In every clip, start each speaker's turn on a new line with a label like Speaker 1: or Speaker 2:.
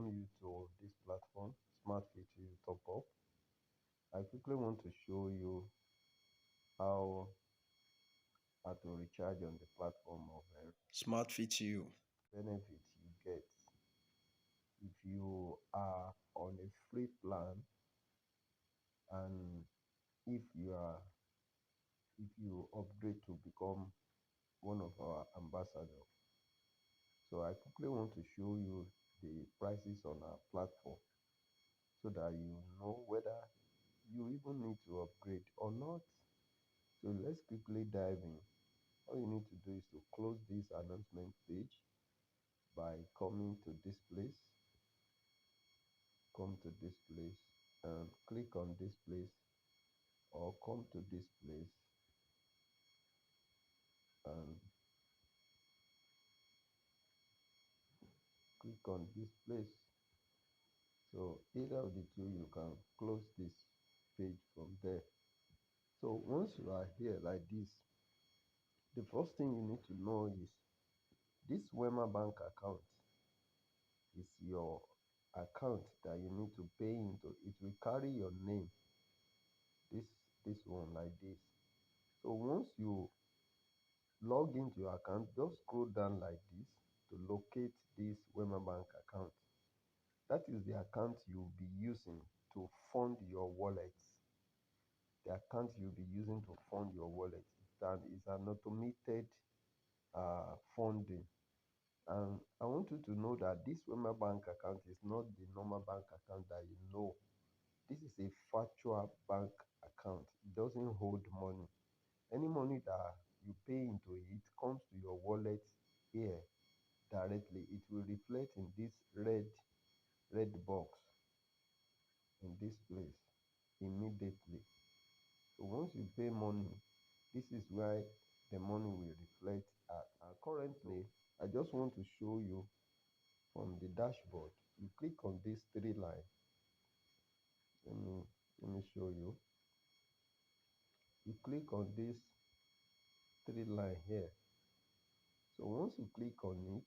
Speaker 1: welcome you to this platform, Smartvtutopup. I quickly want to show you how to recharge on the platform of
Speaker 2: Smartvtu.
Speaker 1: benefit you get if you are on a free plan, and if you upgrade to become one of our ambassadors. So I quickly want to show you the prices on our platform so that you know whether you even need to upgrade or not. So let's quickly dive in. All you need to do is to close this announcement page by coming to this place. Come to this place and click on this place, or come to this place and click on this place. So either of the two, you can close this page from there. So once you are here like this, the first thing you need to know is this Wema bank account is your account that you need to pay into. It will carry your name, this one like this. So once you log into your account, just scroll down like this to locate this Wema bank account. That is the account you'll be using to fund your wallet. The account you'll be using to fund your wallet. That is an automated funding. And I want you to know that this Wema bank account is not the normal bank account that you know. This is a virtual bank account. It doesn't hold money. Any money that you pay into it comes to your wallet here directly. It will reflect in this red box in this place immediately. So once you pay money, this is where the money will reflect at. Currently, I just want to show you from the dashboard. You click on this three line. Let me show you. You click on this three line here. So once you click on it,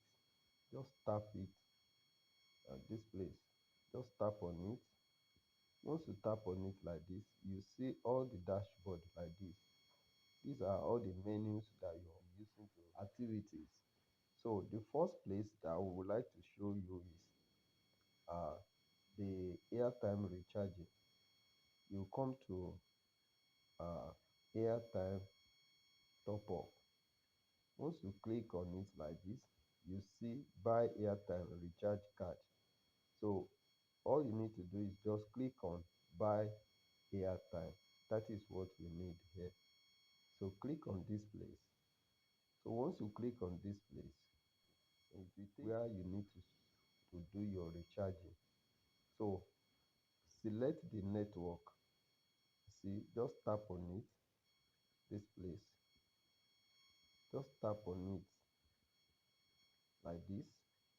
Speaker 1: just tap it at this place. Just tap on it. Once you tap on it like this, you see all the dashboard like this. These are all the menus that you're using to activities. So the first place that I would like to show you is the airtime recharging. You come to airtime top up. Once you click on it like this, you see buy airtime recharge card. So all you need to do is just click on buy airtime. That is what we need here. So click on this place. So once you click on this place, it will take where you need to do your recharging. So select the network. See, just tap on it, this place. Just tap on it like this.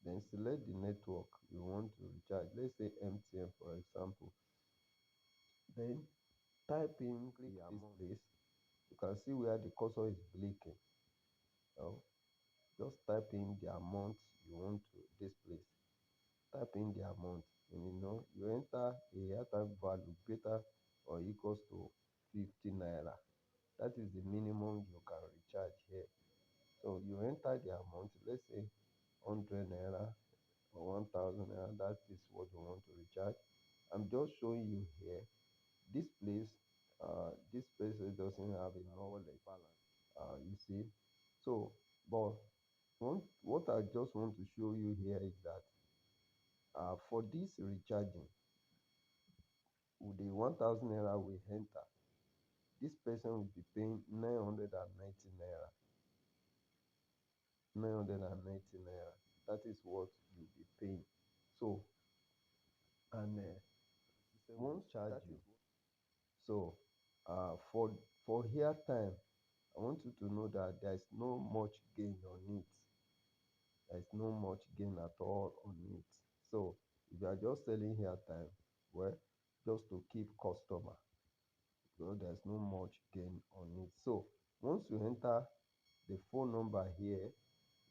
Speaker 1: Then select the network you want to recharge. Let's say MTN, for example. Then type in click this place. You can see where the cursor is blinking. So just type in the amount you want to this place. Type in the amount, and you enter a airtime value greater or equals to 50 naira. That is the minimum you can recharge here. So you enter the amount, let's say 100 naira or 1000 naira. That is what you want to recharge. I'm just showing you here. This place doesn't have a wallet balance. You see. So, but what I just want to show you here is that for this recharging, with the 1000 naira we enter, this person will be paying 990 naira. 990 naira. That is what you'll be paying. So, and won't charge you. So, for here time, I want you to know that there is no much gain on it. There is no much gain at all on it. So, if you are just selling here time, well, just to keep customer, because there's no much gain on it. So, once you enter the phone number here,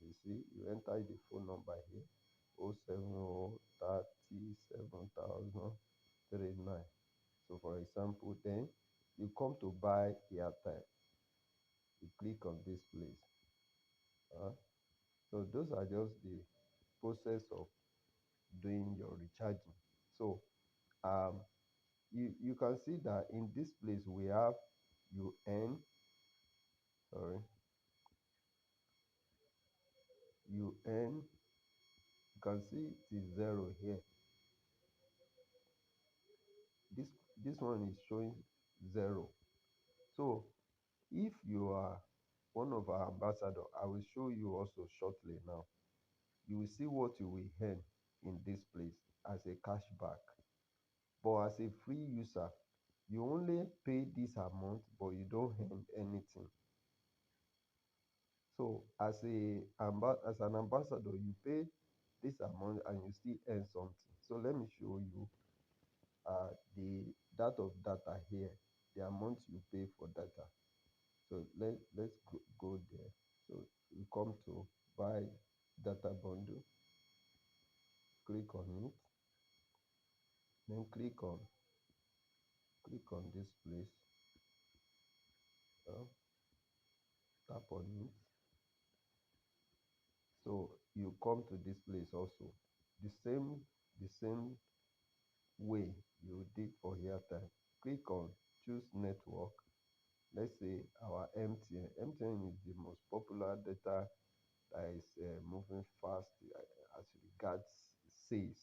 Speaker 1: you see, you enter the phone number here. 07030 So for example, then you come to buy airtime. You click on this place. So those are just the process of doing your recharging. So you can see that in this place we have UN, sorry, UN. You can see it is 0 here. This this one is showing 0. So if you are one of our ambassador, I will show you also shortly now. You will see what you will earn in this place as a cashback. But as a free user, you only pay this amount, but you don't earn anything. So as an ambassador, you pay this amount and you still earn something. So let me show you the of data here, the amount you pay for data. So let's go there. So you come to buy data bundle, click on it, then click on this place, tap on it. So you come to this place also, the same way you did for airtime. Click on choose network. Let's say our MTN. MTN is the most popular data that is moving fast as regards sales,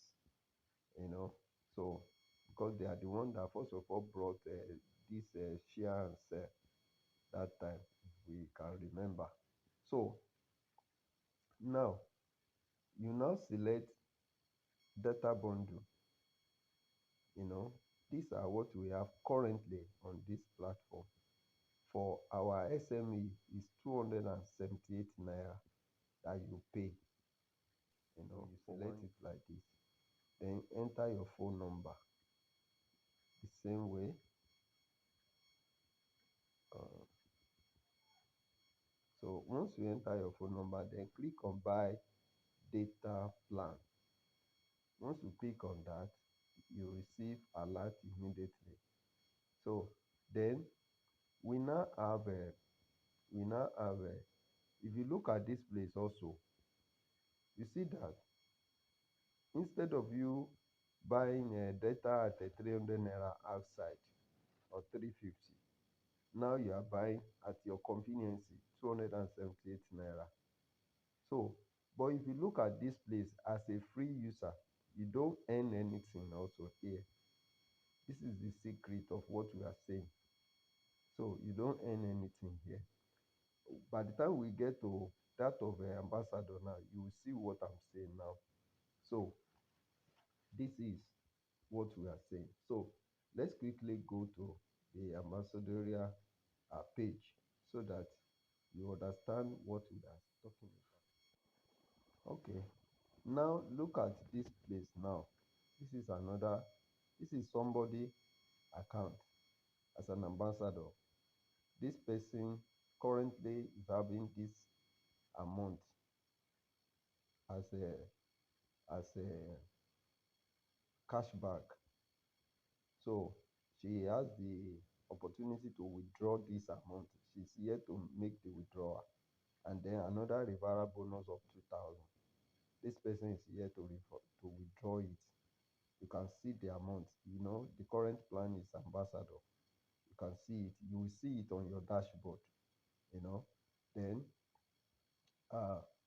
Speaker 1: you know. So because they are the one that first of all brought this share and sell that time, we can remember. So now you now select data bundle. These are what we have currently on this platform. For our SME is 278 naira that you pay. You select it like this, then enter your phone number the same way. So once you enter your phone number, then click on buy data plan. Once you click on that, you receive alert immediately. So then we now have if you look at this place also, you see that instead of you buying data at 300 naira outside or 350, now you are buying at your convenience 278 naira. So but if you look at this place as a free user, you don't earn anything also here. This is the secret of what we are saying. So you don't earn anything here. By the time we get to that of ambassador now, you will see what I'm saying now. So this is what we are saying. So let's quickly go to the ambassadorial page so that you understand what we are talking about. Okay, now look at this place now. This is somebody account as an ambassador. This person currently is having this amount as a cashback. So she has the opportunity to withdraw this amount. She's yet to make the withdrawal. And then another referral bonus of 2,000. This person is here to withdraw it. You can see the amount. The current plan is ambassador. You can see it. You will see it on your dashboard. Then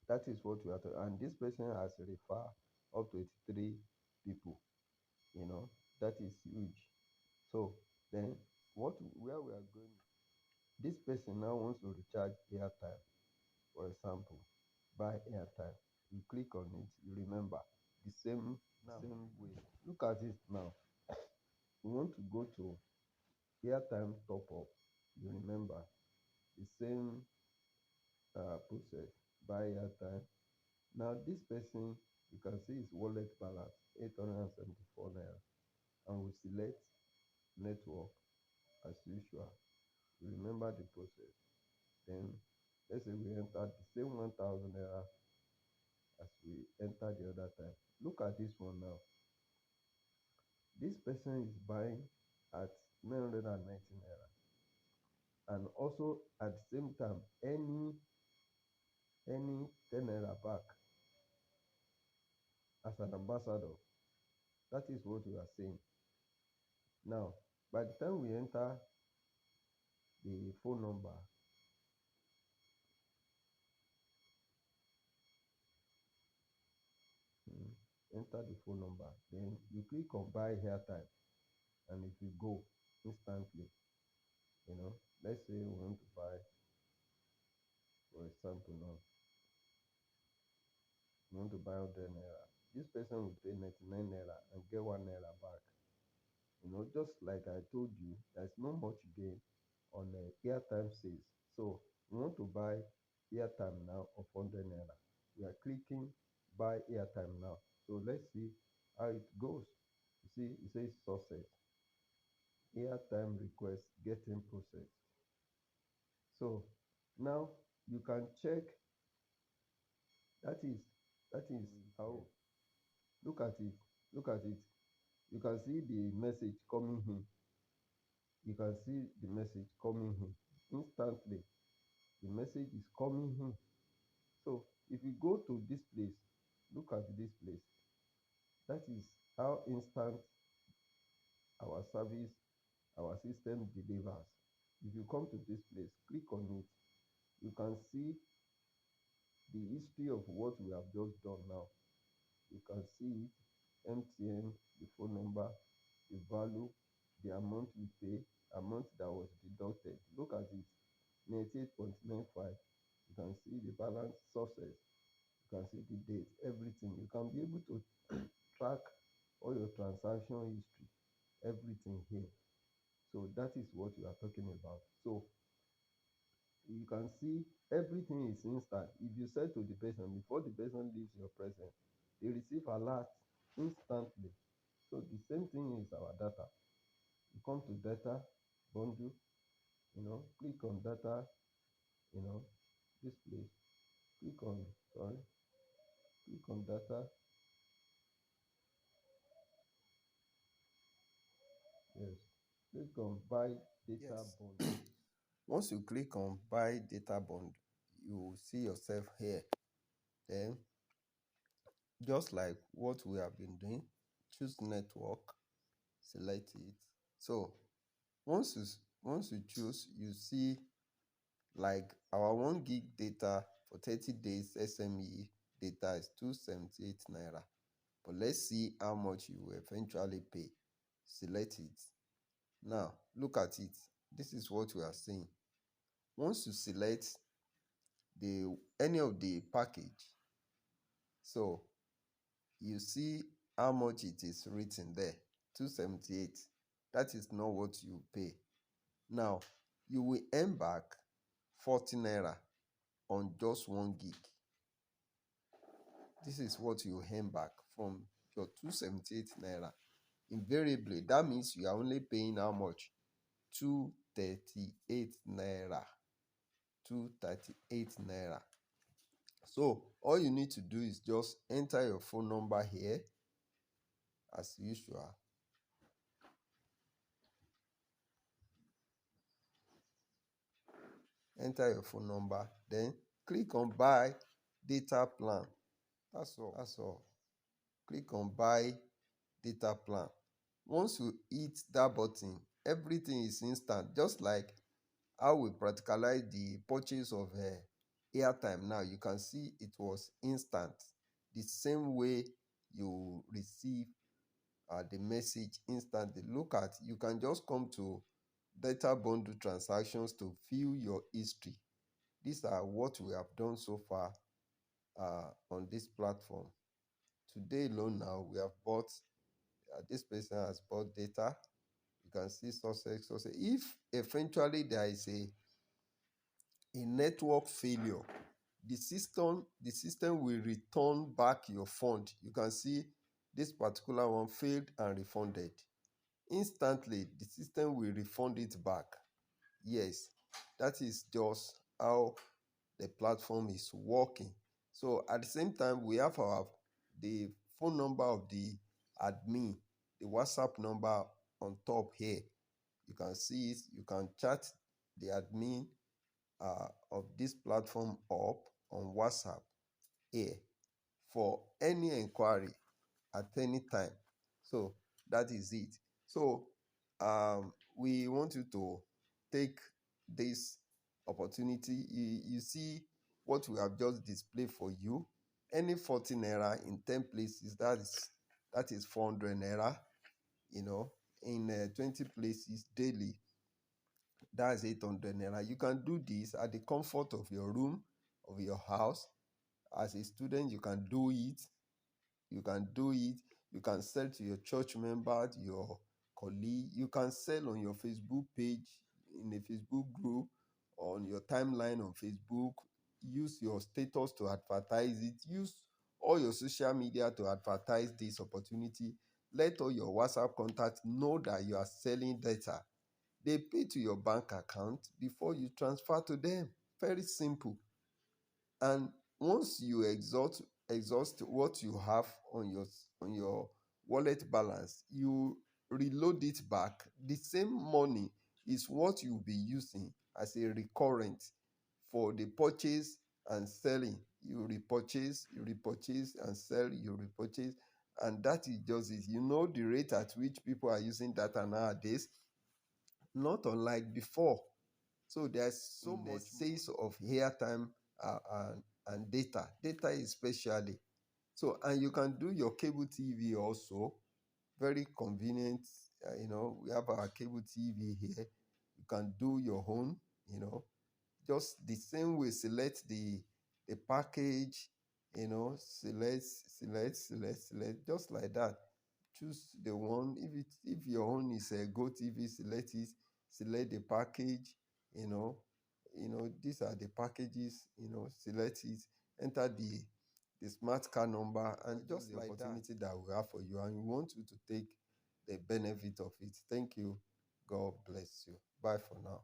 Speaker 1: that is what we are talking. And this person has referred up to 83 people. That is huge. So then where we are going, this person now wants to recharge airtime. For example, buy airtime. You click on it, you remember the same way. Look at it now. We want to go to airtime top up. You remember the same process. Buy airtime. Now this person, you can see his wallet balance 874 naira, and we select network as usual. You remember the process. Then let's say we enter the same 1,000 naira as we enter the other time. Look at this one now. This person is buying at 990 naira, and also at the same time any 10 naira back as an ambassador. That is what we are saying. Now, by the time we enter the phone number, enter the phone number, then you click on buy airtime, and it will go instantly. Let's say we want to buy, for example, now we want to buy 100 naira. This person will pay 99 naira and get 1 naira back. Just like I told you, there's not much gain on airtime sales. So we want to buy airtime now of 100 naira. We are clicking buy airtime now. So let's see how it goes. You see, it says success. Airtime request getting processed. So now you can check. That is how. Look at it. Look at it. You can see the message coming in. You can see the message coming in instantly. The message is coming in. So if you go to this place, look at this place. That is how instant our service, our system delivers. If you come to this place, click on it, you can see the history of what we have just done now. You can see it, MTN, the phone number, the value, the amount we pay, amount that was deducted. Look at it, 98.95. You can see the balance sources. You can see the date, everything. You can be able to track all your transaction history, everything here. So that is what we are talking about. So you can see everything is instant. If you say to the person, before the person leaves your presence, they receive alert instantly. So the same thing is our data. You come to data bundle, click on data, this place, click on data. Yes, click on buy data
Speaker 2: Yes.
Speaker 1: bundle. Once you click on buy data bundle, you will see yourself here. Then, just like what we have been doing, choose network, select it. So once you choose, you see like our 1 gig data for 30 days SME data is 278 naira. But let's see how much you will eventually pay. Select it. Now look at it. This is what we are seeing. Once you select any of the package, so you see how much it is written there, 278. That is not what you pay. Now you will earn back 40 naira on just 1 gig. This is what you earn back from your 278 naira. Invariably, that means you are only paying how much? 238 naira. 238 naira. So all you need to do is just enter your phone number here as usual. Enter your phone number, then click on buy data plan. That's all. Click on buy data plan. Once you hit that button, everything is instant, just like how we practicalize the purchase of airtime. Now you can see it was instant, the same way you receive the message instantly. Look at, you can just come to data bundle transactions to view your history. These are what we have done so far on this platform. Today alone now we have bought, this person has bought data. You can see success. If eventually there is a network failure, the system will return back your fund. You can see this particular one failed and refunded. Instantly, the system will refund it back. Yes, that is just how the platform is working. So at the same time, we have the phone number of the admin, the WhatsApp number on top here. You can see it. You can chat the admin of this platform up on WhatsApp here for any inquiry at any time. So that is it. So we want you to take this opportunity. You see what we have just displayed for you. Any 40 naira in 10 places, that is 400 naira. In 20 places daily, that's 800 naira. You can do this at the comfort of your room, of your house. As a student, you can do it. You can do it. You can sell to your church members, your colleague. You can sell on your Facebook page, in a Facebook group, on your timeline on Facebook. Use your status to advertise it. Use all your social media to advertise this opportunity. Let all your WhatsApp contacts know that you are selling data. They pay to your bank account before you transfer to them. Very simple. And once you exhaust what you have on your wallet balance, you reload it back. The same money is what you'll be using as a recurrent for the purchase and selling. You repurchase and sell, you repurchase, and that is just it. The rate at which people are using data nowadays, not unlike before. So there's so much sales of airtime and data especially. So, and you can do your cable TV also. Very convenient. We have our cable TV here. You can do your own. Just the same way. Select the package. Select, just like that. Choose the one. If your own is a Go TV, select it. Select the package. you know these are the packages. Select it. Enter the smart card number, and just the like opportunity that we have for you, and we want you to take the benefit of it. Thank you. God bless you. Bye for now.